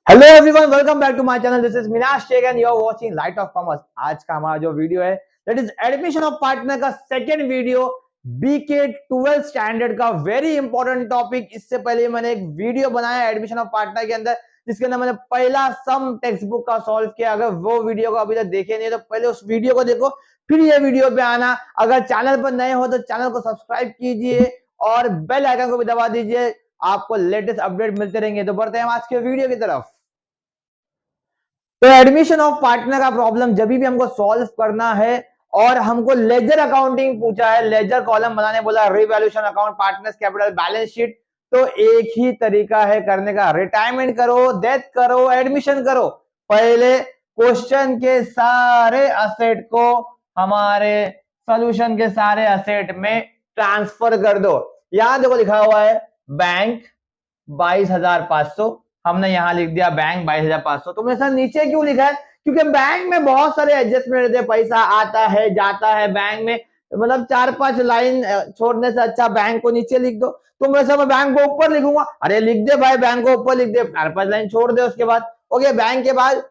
Hello everyone, welcome back to my channel. This is Minash Shaikh and you are watching light of commerce. आज का हमारा जो video है that is admission of partner का second video, बीके 12th standard का very important topic. इससे पहले मैंने एक वीडियो बनाया एडमिशन ऑफ पार्टनर के अंदर, जिसके अंदर मैंने पहला सम टेक्स्ट बुक का सॉल्व किया। अगर वो वीडियो को अभी तक देखे नहीं तो पहले उस वीडियो को देखो, फिर ये वीडियो पे आना। अगर चैनल पर नए हो तो चैनल को सब्सक्राइब कीजिए और बेल आइकन को भी दबा दीजिए, आपको लेटेस्ट अपडेट मिलते रहेंगे। तो बढ़ते हैं आज के वीडियो की तरफ। तो एडमिशन ऑफ पार्टनर का प्रॉब्लम जब भी हमको सॉल्व करना है और हमको लेजर अकाउंटिंग पूछा है, लेजर कॉलम बनाने बोला, revaluation account, partners capital, balance sheet, तो एक ही तरीका है करने का। रिटायरमेंट करो, डेथ करो, एडमिशन करो, पहले क्वेश्चन के सारे असेट को हमारे सोल्यूशन के सारे असेट में ट्रांसफर कर दो। यहां देखो लिखा हुआ है बैंक 22,500, हमने यहाँ लिख दिया बैंक 22,500। तुमने सर नीचे क्यों लिखा है? क्योंकि बैंक में बहुत सारे एडजस्टमेंट रहते हैं, पैसा आता है जाता है बैंक में, मतलब 4-5 लाइन छोड़ने से अच्छा बैंक को नीचे लिख दो। तुम ऐसा मैं बैंक को ऊपर लिखूंगा, अरे लिख दे भाई, बैंक को ऊपर लिख दे, 4-5 लाइन छोड़ दे उसके बाद। ओके, बैंक के बाद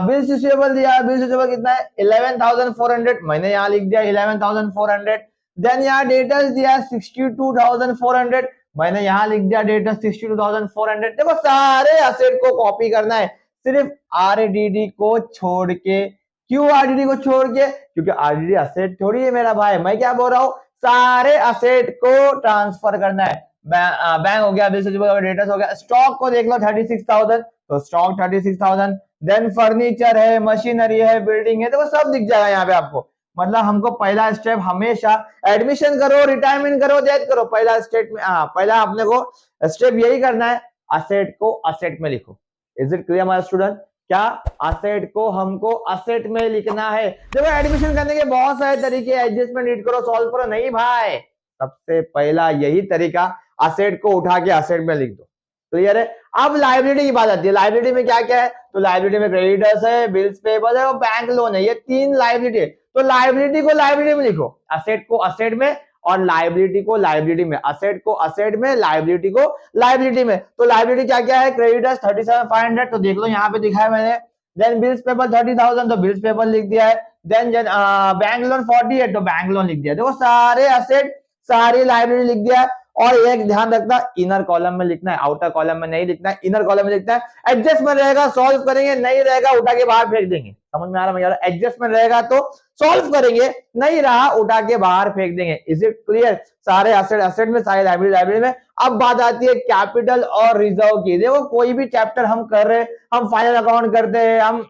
बिल्स रिसीवेबल दिया, बिल्स रिसीवेबल कितना है 11,400, मैंने यहाँ लिख दिया 11,400। देन यहाँ डेटर्स दिया 62,400, मैंने यहां लिख दिया डेटा 62,400। देखो सारे असेट को कॉपी करना है, सिर्फ आरडीडी को छोड़ के। क्यों आरडीडी को छोड़ के? क्योंकि आरडीडी असेट थोड़ी है मेरा भाई। मैं क्या बोल रहा हूं, सारे असेट को ट्रांसफर करना है। बैंक हो गया, डेटा हो गया। स्टॉक को देख लो 36,000, तो स्टॉक 36,000। देन फर्नीचर है, मशीनरी है, बिल्डिंग है, तो वो सब दिख जाएगा यहाँ पे आपको। मतलब हमको पहला स्टेप हमेशा एडमिशन करो, रिटायरमेंट करो, डेथ करो, पहला स्टेप में पहला अपने को स्टेप यही करना है, असेट को असेट में लिखो। Is it clear my student? क्या असेट को हमको असेट में लिखना है। देखो एडमिशन करने के बहुत सारे तरीके, एडजस्टमेंट रीड करो, सॉल्व करो, नहीं भाई, सबसे पहला यही तरीका, असेट को उठा के असेट में लिख दो। क्लियर है? अब लाइबिलिटी की बात आती है। लाइबिलिटी में क्या क्या है? तो लाइबिलिटी में क्रेडिटर्स है, बिल्स पेबल है और बैंक लोन है, ये 3 लाइबिलिटी है। तो लाइबिलिटी को लाइबिलिटी में लिखो, असेट को असेट में और लाइबिलिटी को लाइबिलिटी में। असेट को असेट में, लाइबिलिटी को लाइबिलिटी में। तो लाइबिलिटी क्या क्या है? क्रेडिटर्स 37,500, तो देख लो यहाँ पे दिखा है मैंने। देन बिल्स पेबल 30,000, तो बिल्स पेबल लिख दिया है। देन बैंक लोन 40 है, तो बैंक लोन लिख दिया। देखो सारे असेट, सारी लाइबिलिटी लिख दिया है। और एक ध्यान रखना, इनर कॉलम में लिखना है, आउटर कॉलम में नहीं लिखना है, इनर कॉलम में लिखना है। एडजस्टमेंट रहेगा सॉल्व करेंगे, नहीं रहेगा उठा के बाहर फेंक देंगे। समझ में आ रहा है? एडजस्टमेंट रहेगा तो सॉल्व करेंगे, नहीं रहा उठा के बाहर फेंक देंगे। Is it clear? सारे असेट असेट में, सारे लाइबिलिटी लाइबिलिटी में। अब बात आती है कैपिटल और रिजर्व की। देखो कोई भी चैप्टर हम कर रहे हैं, हम फाइनल अकाउंट करते हैं, हम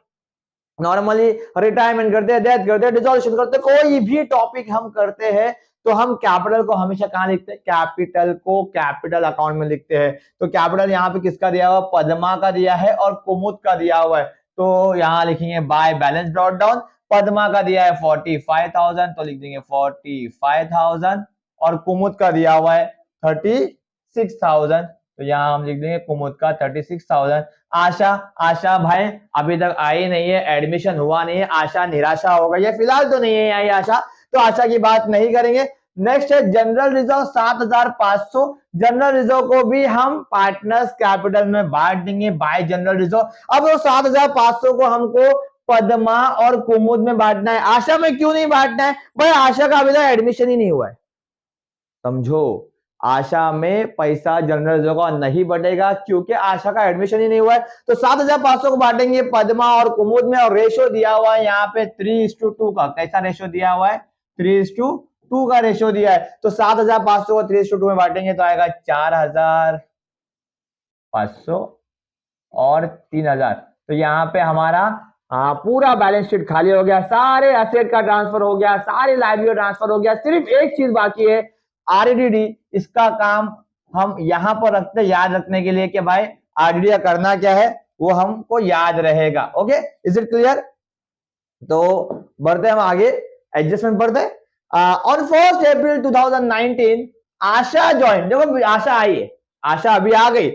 नॉर्मली रिटायरमेंट करते हैं, डेथ करते हैं, डिसॉल्यूशन करते हैं, कोई भी टॉपिक हम करते हैं तो हम कैपिटल को हमेशा कहां लिखते हैं? कैपिटल को कैपिटल अकाउंट में लिखते हैं। तो कैपिटल यहाँ पे किसका दिया हुआ? पद्मा का दिया है और कुमुद का दिया हुआ है। तो यहाँ लिखेंगे by balance brought down. Padma का दिया है 45,000, तो लिख देंगे 45,000 और कुमुद का दिया हुआ है 36,000, तो यहाँ हम लिख देंगे कुमुद का 36,000। आशा, आशा भाई अभी तक आई नहीं है, एडमिशन हुआ नहीं है, आशा निराशा हो गई है, फिलहाल तो नहीं है आई आशा, तो आशा की बात नहीं करेंगे। नेक्स्ट है जनरल रिजर्व 7,500। जनरल रिजर्व को भी हम पार्टनर्स कैपिटल में बांट देंगे बाय जनरल रिजर्व। अब वो 7,500 को हमको पद्मा और कुमुद में बांटना है, आशा में क्यों नहीं बांटना है भाई? आशा का अभी तक एडमिशन ही नहीं हुआ है, समझो। आशा में पैसा जनरल रिजर्व का नहीं बढ़ेगा क्योंकि आशा का एडमिशन ही नहीं हुआ है। तो 7,500 को बांटेंगे पद्मा और कुमुद में, और रेशो दिया हुआ है यहाँ पे 3:2 का। कैसा रेशो दिया हुआ है? 3:2 का रेशो दिया है। तो 7,500 को 3:2 में बांटेंगे तो आएगा 4,500 और 3,000। तो यहाँ पे हमारा पूरा बैलेंस शीट खाली हो गया, सारे एसेट का ट्रांसफर हो गया, सारी लाइबिलिटी ट्रांसफर हो गया। सिर्फ एक चीज बाकी है, आरडीडी। इसका काम हम यहां पर रखते हैं याद रखने के लिए कि भाई आरडीडी का करना क्या है वो हमको याद रहेगा। Okay, is it clear? तो बढ़ते हम आगे, एडजस्टमेंट बढ़ते हैं। ऑन 1 अप्रैल 2019 आशा ज्वाइन, देखो आशा आई है, आशा अभी आ गई,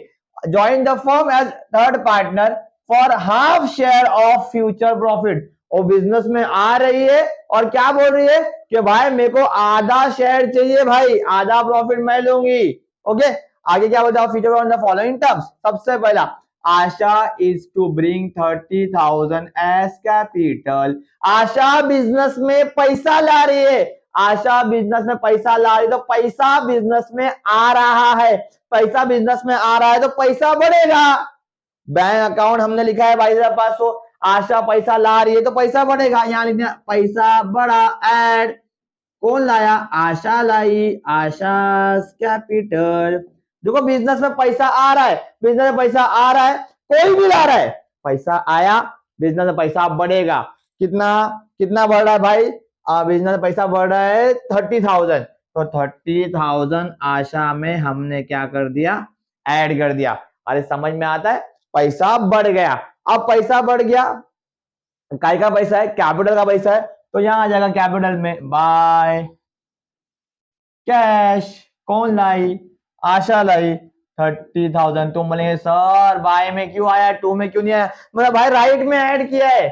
join the firm as third partner for half share of future profit. वो बिजनेस में आ रही है और क्या बोल रही है कि भाई मेरे को आधा शेयर चाहिए भाई, आधा प्रॉफिट मैं लूंगी। ओके, आगे क्या बोलता है? Future on the following terms. सबसे पहला Asha is to bring 30,000 as capital. Asha business में पैसा ला रही है, आशा बिजनेस में पैसा ला रही है, तो पैसा बिजनेस में आ रहा है, पैसा बिजनेस में आ रहा है तो पैसा बढ़ेगा। बैंक अकाउंट हमने लिखा है भाई साहब पास, तो आशा पैसा ला रही है तो पैसा बढ़ेगा, यहाँ लिखना पैसा बढ़ा, ऐड कौन लाया, आशा लाई, आशा कैपिटल। देखो बिजनेस में पैसा आ रहा है, बिजनेस में पैसा आ रहा है, कोई भी ला रहा है, पैसा आया, बिजनेस में पैसा बढ़ेगा। कितना कितना बढ़ रहा है भाई, बिजनेस में पैसा बढ़ रहा है 30,000, तो 30,000 आशा में हमने क्या कर दिया, ऐड कर दिया। अरे समझ में आता है, पैसा बढ़ गया। अब पैसा बढ़ गया, काय का पैसा है, कैपिटल का पैसा है, तो यहां आ जाएगा कैपिटल में बाय कैश। कौन लाई, आशा लाई 30,000। तुम बोलेंगे सर बाय में क्यों आया, टू में क्यों नहीं आया, मतलब भाई राइट में ऐड किया है,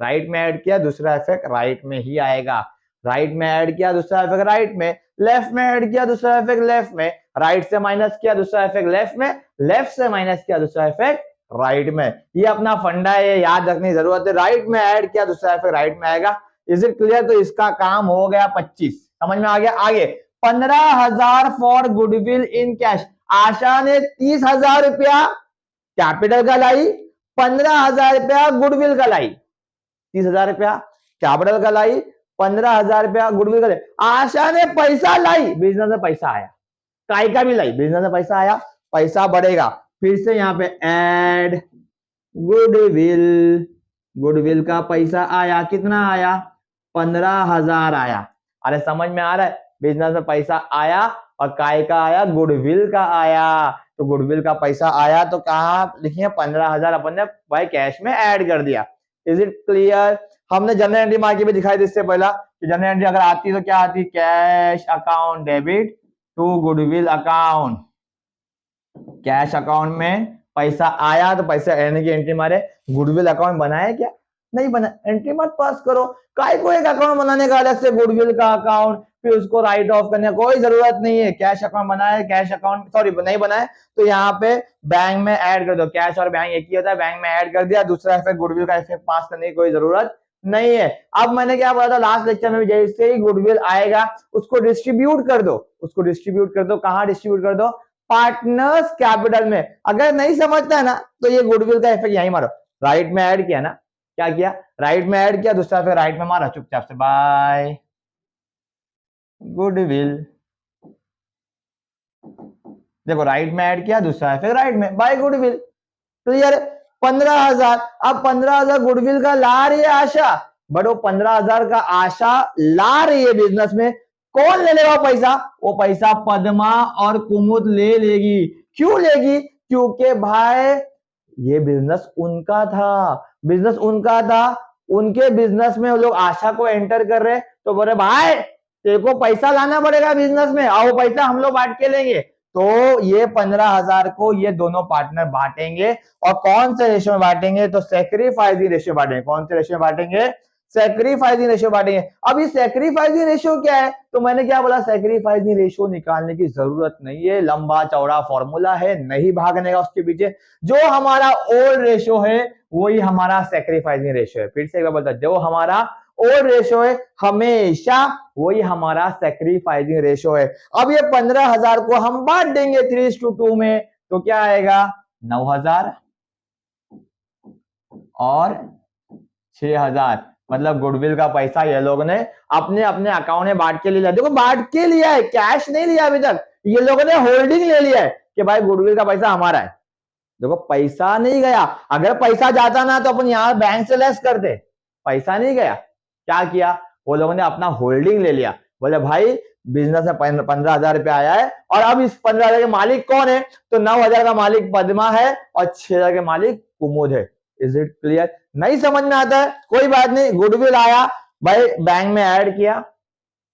राइट में ऐड किया, दूसरा इफेक्ट राइट में ही आएगा। राइट में ऐड किया, दूसरा इफेक्ट राइट में, लेफ्ट में ऐड किया, दूसरा इफेक्ट लेफ्ट में, राइट से माइनस किया, दूसरा इफेक्ट लेफ्ट में, लेफ्ट से माइनस किया, दूसरा इफेक्ट राइट में। ये अपना फंडा है, ये याद रखने की जरूरत है। राइट में ऐड किया, दूसरा इफेक्ट राइट में आएगा। Is it clear? तो इसका काम हो गया 25, समझ में आ गया। आगे 15,000 फॉर गुडविल इन कैश। आशा ने 30,000 रुपया कैपिटल का लाई, 15,000 रुपया गुडविल का लाई। 30,000 रुपया कैपिटल का लाई, 15,000 रुपया गुडविल का लाई। आशा ने पैसा लाई, बिजनेस में पैसा आया, काय का भी लाई, बिजनेस में पैसा आया, पैसा बढ़ेगा। फिर से यहाँ पे ऐड गुडविल, गुडविल का पैसा आया, कितना आया, 15,000 आया। अरे समझ में आ रहा है, बिजनेस में पैसा आया और काय का आया, गुडविल का आया, तो गुडविल का पैसा आया तो कहा लिखिए 15,000 अपन ने भाई कैश में ऐड कर दिया। Is it clear? हमने जनरल एंट्री मार्क भी दिखाई दी इससे पहला कि जनरल एंट्री अगर आती तो क्या आती, cash account debit to goodwill account. Cash account में पैसा आया तो पैसा एंट्री की एंट्री मारे। गुडविल अकाउंट बनाया क्या, नहीं बना, एंट्री मत पास करो। काय को एक अकाउंट बनाने का अलग से गुडविल का अकाउंट, फिर उसको राइट ऑफ करने कोई जरूरत नहीं है। कैश अकाउंट बनाए, कैश अकाउंट सॉरी नहीं बनाए तो यहाँ पे बैंक में ऐड कर दो। कैश और बैंक एक ही होता है, बैंक में ऐड कर दिया, दूसरा इफेक्ट गुडविल का इफेक्ट पास करने की कोई जरूरत नहीं है। अब मैंने क्या बोला था लास्ट लेक्चर में, जैसे ही गुडविल आएगा उसको डिस्ट्रीब्यूट कर दो, उसको डिस्ट्रीब्यूट कर दो। कहां डिस्ट्रीब्यूट कर दो, पार्टनर्स कैपिटल में। अगर नहीं समझता है ना तो ये गुडविल का इफेक्ट यहीं मारो। राइट में ऐड किया ना, क्या किया, राइट में ऐड किया, दूसरा फिर राइट में मारा चुपचाप से बाय गुडविल। देखो राइट में ऐड किया, दूसरा फिर राइट में बाय गुडविल। क्लियर? 15,000। अब 15,000 गुडविल का ला रही है आशा, बट वो 15,000 का आशा ला रही है बिजनेस में। कौन ले लेगा पैसा, वो पैसा पद्मा और कुमुद ले लेगी। क्यों लेगी, क्योंकि भाई ये बिजनेस उनका था, बिजनेस उनका था, उनके बिजनेस में वो लोग आशा को एंटर कर रहे, तो बोले भाई तेरे को पैसा लाना पड़ेगा बिजनेस में, आओ पैसा हम लोग बांट के लेंगे। तो ये 15,000 को ये दोनों पार्टनर बांटेंगे, और कौन से रेशियो में बांटेंगे, तो सैक्रिफाइसिंग रेशियो बांटेंगे। कौन से रेशियो में बांटेंगे, सैक्रिफाइसिंग रेशियो बांटेंगे। अब ये सैक्रिफाइसिंग रेशियो क्या है, तो मैंने क्या बोला, सैक्रिफाइसिंग रेशियो निकालने की जरूरत नहीं है, लंबा चौड़ा फॉर्मूला है, नहीं भागने का उसके पीछे। जो हमारा ओल्ड रेशियो है वही हमारा सैक्रिफाइसिंग रेशियो है। फिर से एक बार बोलता, जो हमारा ओल्ड रेशियो है हमेशा वही हमारा सैक्रिफाइसिंग रेशियो है। अब ये 15,000 को हम बांट देंगे 3:2 में, तो क्या आएगा, 9,000 और 6,000। मतलब गुडविल का पैसा ये लोग ने अपने अपने अकाउंट में बांट के लिया। देखो बांट के लिया है, कैश नहीं लिया अभी तक, ये लोगों ने होल्डिंग ले लिया है कि भाई गुडविल का पैसा हमारा है। देखो पैसा नहीं गया, अगर पैसा जाता ना तो अपन यहाँ बैंक से लेस करते, पैसा नहीं गया। क्या किया, वो लोगों ने अपना होल्डिंग ले लिया। बोले भाई बिजनेस में 15,000 रुपया आया है, और अब इस 15,000 के मालिक कौन है, तो 9,000 का मालिक पद्मा है और 6,000 के मालिक कुमुद है। Is it clear? नहीं समझ में आता है कोई बात नहीं, गुडविल आया भाई बैंक में ऐड किया,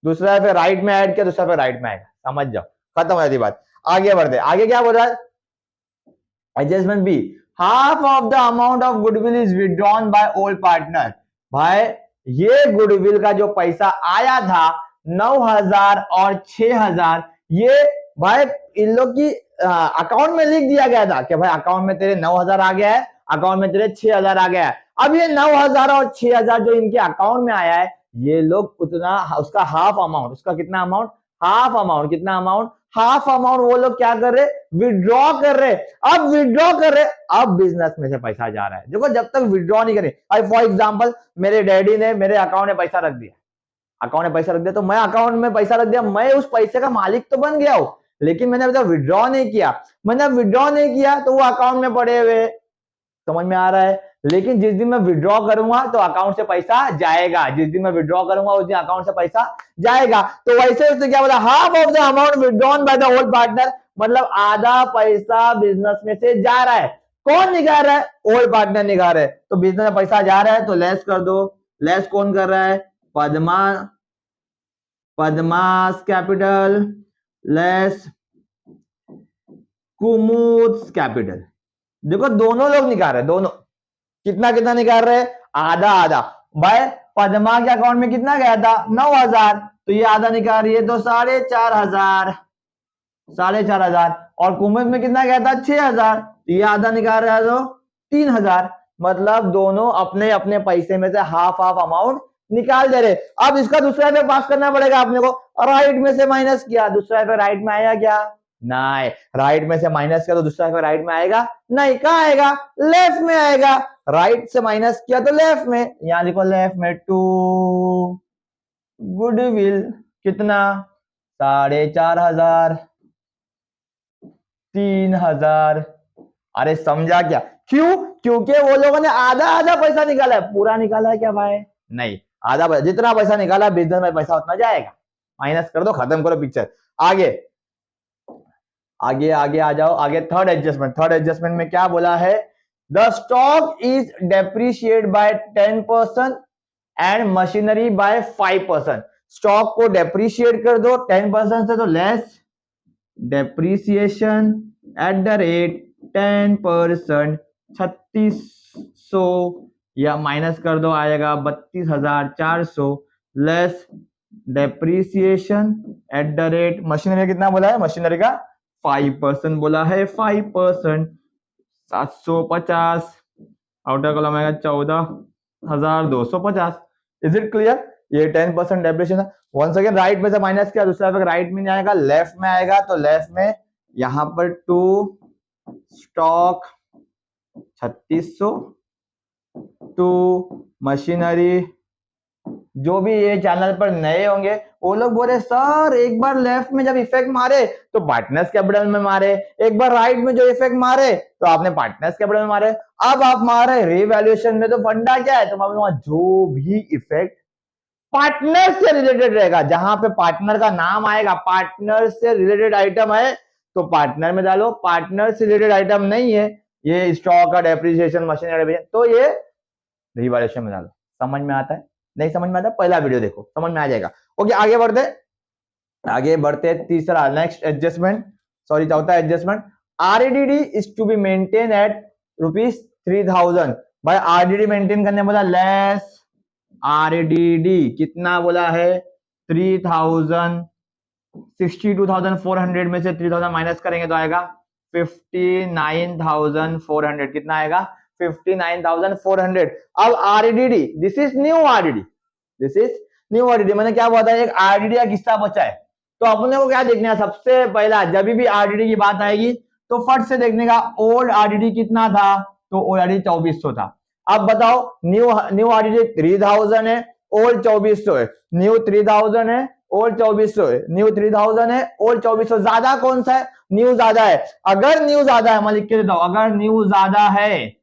दूसरा फिर राइट में ऐड किया, दूसरा फिर राइट में आएगा, समझ जाओ, खत्म हो जाती बात। आगे बढ़ते, आगे क्या बोल रहा है, adjustment be, half of the amount of goodwill is withdrawn by old partner. भाई ये गुडविल का जो पैसा आया था 9,000 और 6,000, ये भाई इन लोग की अकाउंट में लिख दिया गया था कि भाई अकाउंट में तेरे 9,000 आ गया है, अकाउंट में तेरे 6,000 आ गया है। अब ये 9,000 और 6,000 जो इनके अकाउंट में आया है, ये लोग उतना उसका हाफ अमाउंट, उसका कितना अमाउंट, हाफ अमाउंट, कितना अमाउंट, हाफ अमाउंट वो लोग क्या कर रहे, विड्रॉ कर रहे। अब विड्रॉ कर रहे, अब बिजनेस में से पैसा जा रहा है। देखो जब तक विड्रॉ नहीं करे, फॉर एग्जांपल मेरे डैडी ने मेरे अकाउंट में पैसा रख दिया, अकाउंट में पैसा रख दिया, तो मैं अकाउंट में पैसा रख दिया, मैं उस पैसे का मालिक तो बन गया हूं, लेकिन मैंने अभी तक विड्रॉ नहीं किया। मैंने विड्रॉ नहीं किया तो वो अकाउंट में पड़े हुए, समझ में आ रहा है। लेकिन जिस दिन मैं विड्रॉ करूंगा तो अकाउंट से पैसा जाएगा, जिस दिन मैं विड्रॉ करूंगा उस दिन अकाउंट से पैसा जाएगा। तो वैसे उसने क्या बोला, half of the amount withdrawn by the old partner, मतलब आधा पैसा बिजनेस में से जा रहा है। कौन निकाल रहा है, ओल्ड पार्टनर निकाल रहा है। तो बिजनेस में पैसा जा रहा है तो लेस कर दो, लेस कौन कर रहा है, पद्मास कैपिटल लेस कुमुद्स कैपिटल। देखो दोनों लोग निकाल रहे, दोनों कितना कितना निकाल रहे, आधा आधा। भाई पद्मा के अकाउंट में कितना गया था, 9,000, तो ये आधा निकाल रही है तो 4,500, 4,500। और कुमुद में कितना गया था, 6,000, तो ये आधा निकाल रहा है तो 3,000। मतलब दोनों अपने अपने पैसे में से हाफ हाफ अमाउंट निकाल दे रहे। अब इसका दूसरा पे पास करना पड़ेगा अपने को, राइट में से माइनस किया, दूसरा पे राइट में आया क्या, नहीं, राइट में से माइनस किया तो दूसरा पे राइट में आएगा नहीं, कहां आएगा, लेफ्ट में आएगा। राइट से माइनस किया तो लेफ्ट में, यहां लिखो लेफ्ट में, टू गुडविल कितना, 4,500, 3,000। अरे समझा क्या, क्यों, क्योंकि वो लोगों ने आधा आधा पैसा निकाला है, पूरा निकाला है क्या भाई, नहीं, आधा पैसा, जितना पैसा निकाला बिजनेस में पैसा उतना जाएगा, माइनस कर दो, खत्म करो पिक्चर। आगे आगे आगे आ जाओ, आगे थर्ड एडजस्टमेंट। थर्ड एडजस्टमेंट में क्या बोला है, the stock is depreciate by 10% and machinery by 5%। Stock को डेप्रिशिएट कर दो 10% से, तो less depreciation at the rate 10%, 3,600, या माइनस कर दो आएगा 32,400, less depreciation at the rate, machinery कितना बोला है, मशीनरी का 5% बोला है, 5%, 750, आउटर कॉलम आएगा 14,250। इज इट क्लियर, ये 10% डेप्रिसिएशन। वंस अगेन राइट में से माइनस किया, दूसरा राइट में नहीं आएगा, लेफ्ट में आएगा, तो लेफ्ट में यहां पर टू स्टॉक 3,600, टू मशीनरी। जो भी ये चैनल पर नए होंगे वो लोग बोले सर एक बार लेफ्ट में जब इफेक्ट मारे तो पार्टनर्स कैपिटल में मारे, एक बार राइट में जो इफेक्ट मारे तो आपने पार्टनर्स कैपिटल में मारे, अब आप मारे रिवैल्यूएशन में, तो फंडा क्या है, तो मैं बोलूंगा जो भी इफेक्ट पार्टनर से रिलेटेड रहेगा, जहां पे पार्टनर का नाम आएगा, पार्टनर से रिलेटेड आइटम है तो पार्टनर में डालो, पार्टनर से रिलेटेड आइटम नहीं है, ये स्टॉक का डेप्रिसिएशन, मशीनरी, तो ये रिवैल्यूएशन में डालो। समझ में आता है, नहीं समझ में आता पहला वीडियो देखो, समझ में आ जाएगा। ओके आगे बढ़ते तीसरा नेक्स्ट एडजस्टमेंट, सॉरी चौथा adjustment, RDD is to be maintain at ₹3,000। भाई आरडीडी मेंटेन करने बोला, लेस आरडीडी कितना बोला है, 3,000, 62,400 में से 3,000 माइनस करेंगे तो आएगा 59,400, कितना आएगा 59,400। अब RDD, this is new RDD, this is new RDD. मैंने क्या बोला था, एक आरडीडी का किस्सा बचा है, तो अपने को क्या देखना है, सबसे पहला जब भी आरडीडी की बात आएगी तो फट से देखने का ओल्ड आरडीडी कितना था, तो ओल्ड आरडीडी 2,400 था। अब बताओ न्यू आरडीडी 3,000 है, ओल्ड 2,400 है, न्यू 3,000 है, ओल्ड 2,400 है, न्यू 3,000 है, ओल्ड 2,400, ज्यादा कौन सा है, न्यू ज्यादा है। अगर न्यू ज्यादा है, मैं लिख के देता हूं, अगर न्यू ज्यादा है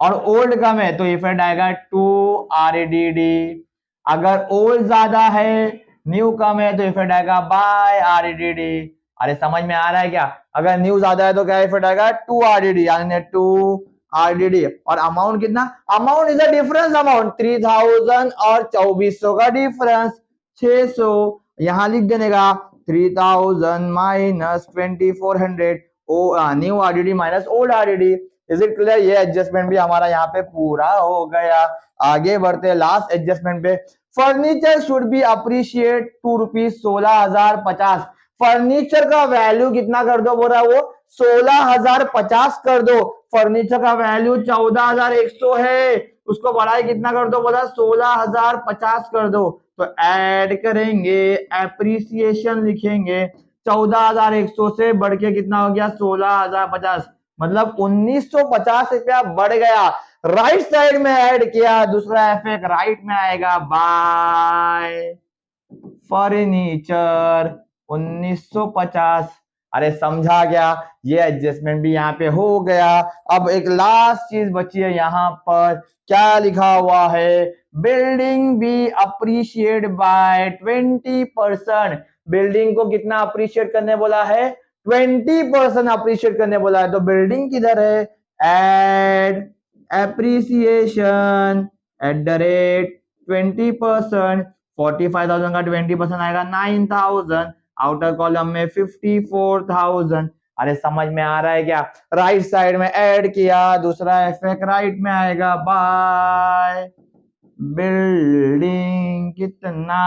और ओल्ड कम है तो इफेक्ट आएगा टू आरडीडी। अगर ओल्ड ज्यादा है न्यू कम है तो इफेक्ट आएगा बाय आरडीडी। अरे समझ में आ रहा है क्या, अगर न्यू ज्यादा है तो क्या इफेक्ट आएगा, टू आरडीडी, यानी टू आरडीडी। और अमाउंट कितना, amount is a difference amount, 3,000 और 2,400 का डिफरेंस 600, यहां लिख देने का 3,000 minus 2,400, new RDD minus old RDD. Is it clear, ये एडजस्टमेंट भी हमारा यहाँ पे पूरा हो गया। आगे बढ़ते लास्ट एडजस्टमेंट पे, furniture should be appreciate to ₹16,050। Furniture का वैल्यू कितना कर दो, बोल रहा है वो 16,050 कर दो। फर्नीचर का वैल्यू 14,100 है, उसको बढ़ाए कितना कर दो, बोला 16,050 कर दो। तो ऐड करेंगे, एप्रिसिएशन लिखेंगे, 14,100 से बढ़ के कितना हो गया 16,050, मतलब 1,950 रुपया बढ़ गया। राइट साइड में ऐड किया, दूसरा इफेक्ट राइट में आएगा, बाय फर्नीचर 1950। अरे समझा क्या, ये एडजस्टमेंट भी यहाँ पे हो गया। अब एक लास्ट चीज बची है, यहाँ पर क्या लिखा हुआ है, building be appreciate by 20%। Building को कितना अप्रिशिएट करने बोला है, 20% अप्रिशिएट करने बोला है। तो बिल्डिंग किधर है, add appreciation at the rate 20%। 45,000 का 20% आएगा 9,000, आउटर कॉलम में 54,000। अरे समझ में आ रहा है क्या, राइट साइड में ऐड किया, दूसरा इफेक्ट राइट में आएगा, बाय बिल्डिंग कितना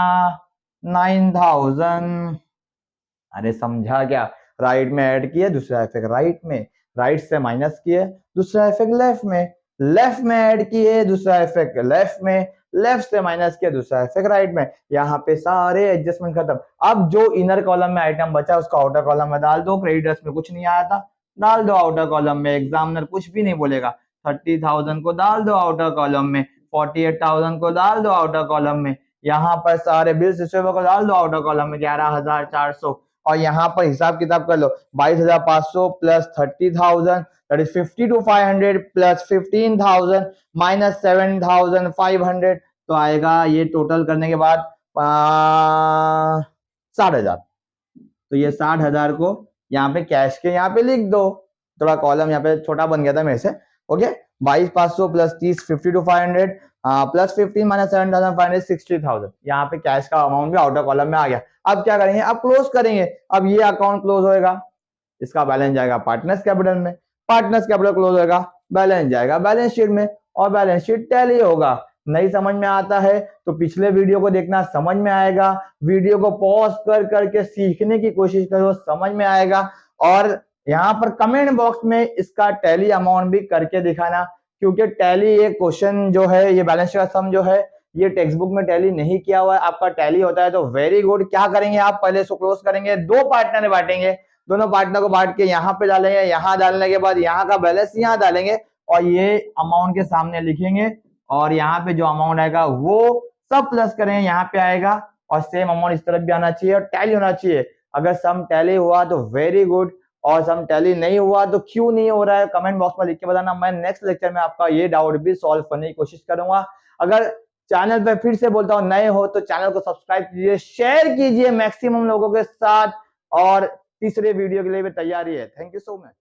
9,000। अरे समझा क्या, राइट में ऐड किया, दूसरा इफेक्ट राइट में, राइट से माइनस किए, दूसरा इफेक्ट लेफ्ट में, लेफ्ट में ऐड किए, दूसरा इफेक्ट लेफ्ट में, लेफ्ट से माइनस किया, दूसरा इफेक्ट राइट में। यहाँ पे सारे एडजस्टमेंट खत्म। अब जो इनर कॉलम में आइटम बचा उसको आउटर कॉलम में डाल दो। क्रेडिटर्स में कुछ नहीं आया था, डाल दो आउटर कॉलम में, एग्जामिनर कुछ भी नहीं बोलेगा। 30,000 को डाल दो आउटर कॉलम में, 48,000 को डाल दो आउटर कॉलम में, यहाँ पर सारे बिल्स रिसीवेबल को डाल दो आउटर कॉलम में 11,400, और यहाँ पर हिसाब किताब कर लो, 22,500 plus 30,000 that is 52,500 plus 15,000 minus 7,500, तो आएगा ये टोटल करने के बाद 60,000। तो ये 60,000 को यहाँ पे कैश के यहाँ पे लिख दो, थोड़ा कॉलम यहाँ पे छोटा बन गया था मेरे से। Okay, 22,500 plus 30 52,500 plus 15 minus 7,500 60,000। यहाँ पे कैश का अमाउंट भी आउटर कॉलम में आ गया। अब क्या करेंगे, अब क्लोज करेंगे। अब ये अकाउंट क्लोज होएगा, इसका बैलेंस जाएगा पार्टनर्स कैपिटल में, पार्टनर्स कैपिटल क्लोज होएगा, बैलेंस जाएगा बैलेंस शीट में, और बैलेंस शीट टैली होगा। नहीं समझ में आता है तो पिछले वीडियो को देखना, समझ में आएगा। वीडियो को पॉज कर करके सीखने की कोशिश करो, समझ में आएगा। और यहाँ पर कमेंट बॉक्स में इसका टैली अमाउंट भी करके दिखाना, क्योंकि टैली ये क्वेश्चन जो है, ये बैलेंस शीट का सम जो है, ये टेक्स्ट बुक में टैली नहीं किया हुआ है, आपका टैली होता है तो वेरी गुड। क्या करेंगे आप, पहले इसको क्लोज करेंगे, दो पार्टनर बांटेंगे, दोनों पार्टनर को बांट के यहाँ पे डालेंगे, यहाँ डालने के बाद यहाँ का बैलेंस यहाँ डालेंगे, और ये अमाउंट के सामने लिखेंगे, और यहाँ पे जो अमाउंट आएगा वो सब प्लस करेंगे, यहाँ पे आएगा, और सेम अमाउंट इस तरफ भी आना चाहिए, और टैली होना चाहिए। अगर सम टैली हुआ तो वेरी गुड, और सम टैली नहीं हुआ तो क्यों नहीं हो रहा है कमेंट बॉक्स में लिख के बताना। मैं नेक्स्ट लेक्चर में आपका ये डाउट भी सॉल्व करने की कोशिश करूंगा। अगर चैनल पे फिर से बोलता हूँ नए हो तो चैनल को सब्सक्राइब कीजिए, शेयर कीजिए मैक्सिमम लोगों के साथ, और तीसरे वीडियो के लिए भी तैयारी है। Thank you so much.